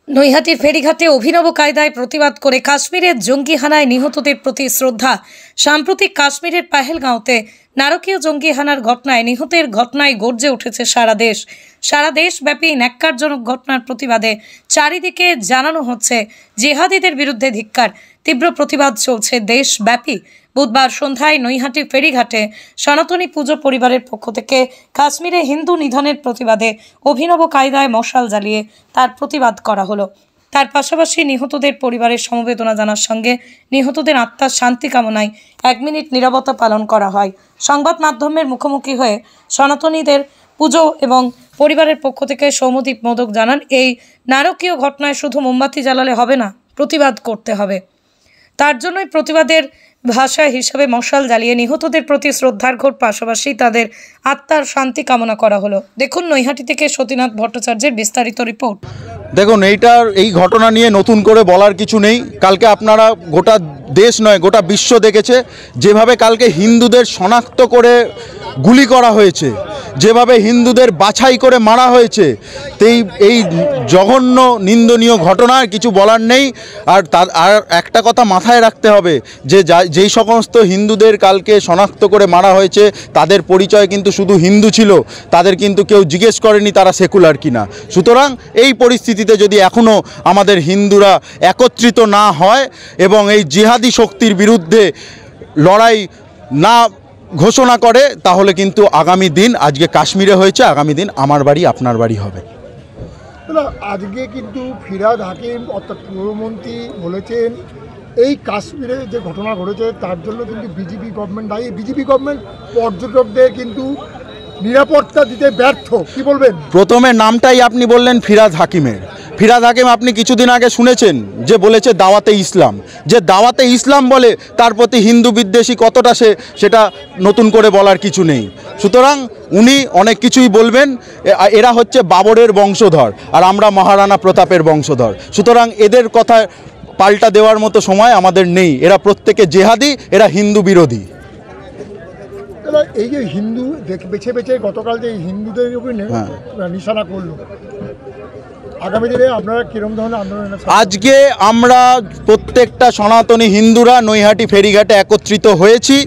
নৈহাটির ফেরিঘাটে অভিনব কায়দায় প্রতিবাদ করে কাশ্মীরের জঙ্গি হানায় নিহতদের প্রতি শ্রদ্ধা। সাম্প্রতিক কাশ্মীরের পাহেলগাঁওতে নারকীয় জঙ্গি হানার ঘটনায় নিহতের ঘটনায় গর্জে উঠেছে সারা দেশব্যাপী ন্যাক্কারজনক ঘটনার প্রতিবাদে চারিদিকে জানানো হচ্ছে জিহাদিদের বিরুদ্ধে ধিক্কার। তীব্র প্রতিবাদ চলছে দেশব্যাপী। বুধবার সন্ধ্যায় নৈহাটি ফেরিঘাটে সনাতনী পুজো পরিবারের পক্ষ থেকে কাশ্মীরে হিন্দু নিধনের প্রতিবাদে অভিনব কায়দায় মশাল জ্বালিয়ে তার প্রতিবাদ করা হলো। তার পাশাপাশি নিহতদের পরিবারের সমবেদনা জানার সঙ্গে নিহতদের আত্মার শান্তি কামনায় 1 মিনিট নীরবতা পালন করা হয়। সংবাদ মাধ্যমের মুখোমুখি হয়ে সনাতনীদের পুজো এবং পরিবারের পক্ষ থেকে সৌম্যদীপ মোদক জানান, এই নারকীয় ঘটনায় শুধু মোমবাতি জ্বালালে হবে না, প্রতিবাদ করতে হবে। তার জন্যই প্রতিবাদের ভাষা হিসাবে মশাল জ্বালিয়ে নিহতদের প্রতি শ্রদ্ধার্ঘ্যর পাশাপাশি তাদের আত্মার শান্তি কামনা করা হলো। দেখুন নৈহাটি থেকে সতীনাথ ভট্টাচার্যের বিস্তারিত রিপোর্ট। দেখুন, এই ঘটনা নিয়ে নতুন করে বলার কিছু নেই। কালকে আপনারা গোটা দেশ নয় গোটা বিশ্ব দেখেছে যেভাবে কালকে হিন্দুদের শনাক্ত করে গুলি করা হয়েছে, যেভাবে হিন্দুদের বাছাই করে মারা হয়েছে। এই জঘন্য নিন্দনীয় ঘটনার কিছু বলার নেই। আর একটা কথা মাথায় রাখতে হবে যে যেই সমস্ত হিন্দুদের কালকে শনাক্ত করে মারা হয়েছে তাদের পরিচয় কিন্তু শুধু হিন্দু ছিল, তাদের কিন্তু কেউ জিজ্ঞেস করেনি তারা সেকুলার কিনা। সুতরাং এই পরিস্থিতিতে যদি এখনও আমাদের হিন্দুরা একত্রিত না হয় এবং এই জিহাদি শক্তির বিরুদ্ধে লড়াই না ঘোষণা করে, তাহলে কিন্তু আগামী দিন, আজকে কাশ্মীরে হয়েছে, আগামী দিন আমার বাড়ি আপনার বাড়ি হবে। আজকে কিন্তু ফিরহাদ হাকিম অর্থাৎ পূর্বমন্ত্রী বলেছেন এই কাশ্মীরে যে ঘটনা ঘটেছে তার জন্য কিন্তু বিজেপি গভর্নমেন্ট দায়ী। বিজেপি গভর্নমেন্ট পর্যটকদের কিন্তু নিরাপত্তা দিতে ব্যর্থ। কি বলবেন? প্রথমে নামটাই আপনি বললেন ফিরহাদ হাকিমের। ফিরহাদ হাকিম আপনি কিছুদিন আগে শুনেছেন যে বলেছে দাওয়াতে ইসলাম, যে দাওয়াতে ইসলাম বলে তার প্রতি হিন্দু বিদ্বেষী কতটা সেটা নতুন করে বলার কিছু নেই। সুতরাং উনি অনেক কিছুই বলবেন। এরা হচ্ছে বাবরের বংশধর আর আমরা মহারানা প্রতাপের বংশধর। সুতরাং এদের কথা পাল্টা দেওয়ার মতো সময় আমাদের নেই। এরা প্রত্যেকে জেহাদি, এরা হিন্দু বিরোধী। এই যে হিন্দু বেছে বেছে গতকাল যে হিন্দুদের উপর নিশানা করলো, আগামী দিনে আপনারা কিরকম ধরনের আন্দোলন? আজকে আমরা প্রত্যেকটা সনাতনী হিন্দুরা নৈহাটি ফেরিঘাটে একত্রিত হয়েছি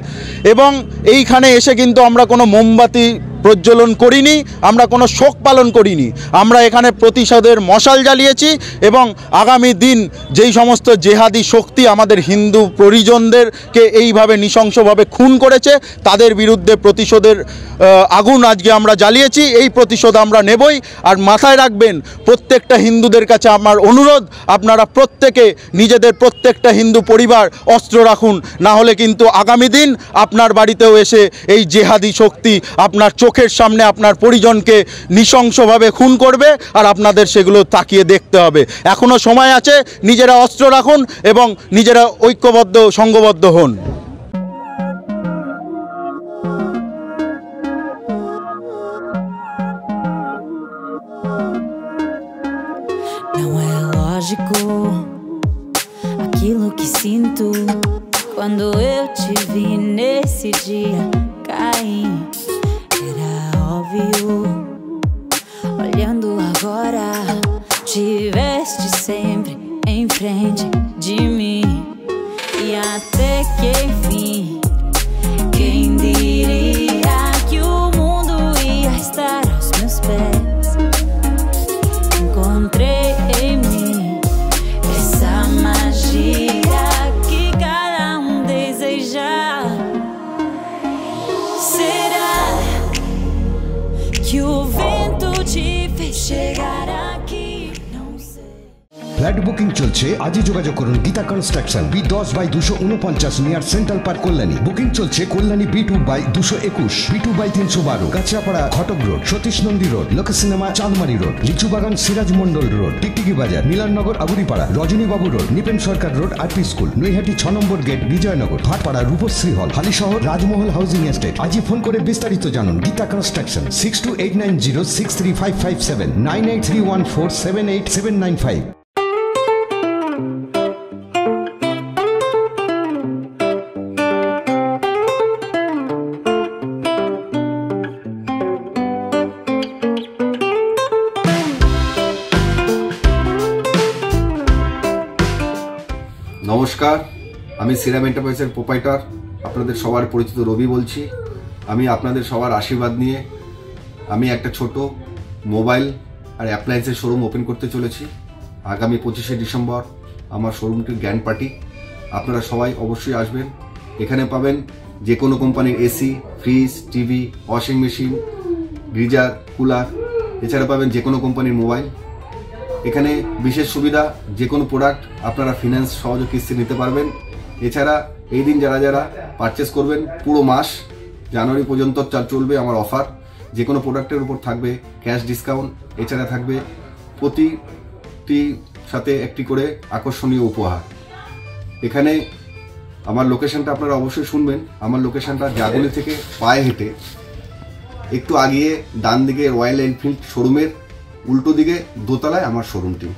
এবং এইখানে এসে কিন্তু আমরা কোনো মোমবাতি প্রজ্বলন করিনি, আমরা কোনো শোক পালন করিনি। আমরা এখানে প্রতিশোধের মশাল জ্বালিয়েছি এবং আগামী দিন যেই সমস্ত জেহাদি শক্তি আমাদের হিন্দু পরিজনদেরকে এইভাবে নৃশংসভাবে খুন করেছে তাদের বিরুদ্ধে প্রতিশোধের আগুন আজকে আমরা জ্বালিয়েছি। এই প্রতিশোধ আমরা নেবই। আর মাথায় রাখবেন, প্রত্যেকটা হিন্দুদের কাছে আমার অনুরোধ, আপনারা প্রত্যেকে নিজেদের প্রত্যেকটা হিন্দু পরিবার অস্ত্র রাখুন, না হলে কিন্তু আগামী দিন আপনার বাড়িতেও এসে এই জেহাদি শক্তি আপনার চোখের সামনে আপনার পরিজনকে নৃশংসভাবে খুন করবে আর আপনাদের সেগুলো তাকিয়ে দেখতে হবে। এখনও সময় আছে, নিজেরা অস্ত্র রাখুন এবং নিজেরা ঐক্যবদ্ধ সংঘবদ্ধ হন। Não é lógico aquilo que sinto quando eu te vi nesse dia cair. Era óbvio, olhando agora, tiveste sempre em frente de mim. E até que enfim, quem diria que o mundo ia estar aos meus pés? Encontrei em mim essa magia que cada deseja. Será que o vento te fez chegar aqui? Não sei. Flat booking চলছে, আজই যোগাযোগ করুন Gita construction, B10/249 near central park, Kalyani. Booking চলছে Kalyani B2/221, B2/312, Kanchrapara ঘটক road, Satish Nandi road, লোক cinema চাঁদমারি road, Lichubagan Siraj Mondal road, টিকটিকি বাজার, মিলননগর আগুরিপাড়া, রজনীবাবু road, Nipen সরকার road, RP school, Naihati 6 নম্বর gate, Bijoynagar, Bhatpara, Rupashree হল, হালিশহর, রাজমহল housing estate. আজই ফোন করে বিস্তারিত জানুন। গীতা কনস্ট্রাকশন 6289063557, 9831478795। নমস্কার, আমি সিরাম এন্টারপ্রাইজের প্রোপাইটার আপনাদের সবার পরিচিত রবি বলছি। আমি আপনাদের সবার আশীর্বাদ নিয়ে আমি একটা ছোট মোবাইল আর অ্যাপ্লায়েন্সের শোরুম ওপেন করতে চলেছি। আগামী 25শে ডিসেম্বর আমার শোরুমটির গ্র্যান্ড পার্টি। আপনারা সবাই অবশ্যই আসবেন। এখানে পাবেন যে কোনো কোম্পানির AC, fridge, TV, washing machine, geyser, cooler, এছাড়া পাবেন যে কোনো কোম্পানির মোবাইল। এখানে বিশেষ সুবিধা, যে কোনো প্রোডাক্ট আপনারা ফিনান্স সহজ কিস্তি নিতে পারবেন। এছাড়া এই দিন যারা যারা পারচেস করবেন পুরো মাস জানুয়ারি পর্যন্ত চলবে আমার অফার। যে কোনো প্রোডাক্টের উপর থাকবে ক্যাশ ডিসকাউন্ট, এছাড়া থাকবে প্রতিটি সাথে একটি করে আকর্ষণীয় উপহার। এখানে আমার লোকেশনটা আপনারা অবশ্যই শুনবেন। আমার লোকেশনটা জাগুলি থেকে পায়ে হেঁটে একটু আগিয়ে ডান দিকে রয়্যাল এনফিল্ড শোরুমের উল্টো দিকে দোতলায় আমার শোরুমটি।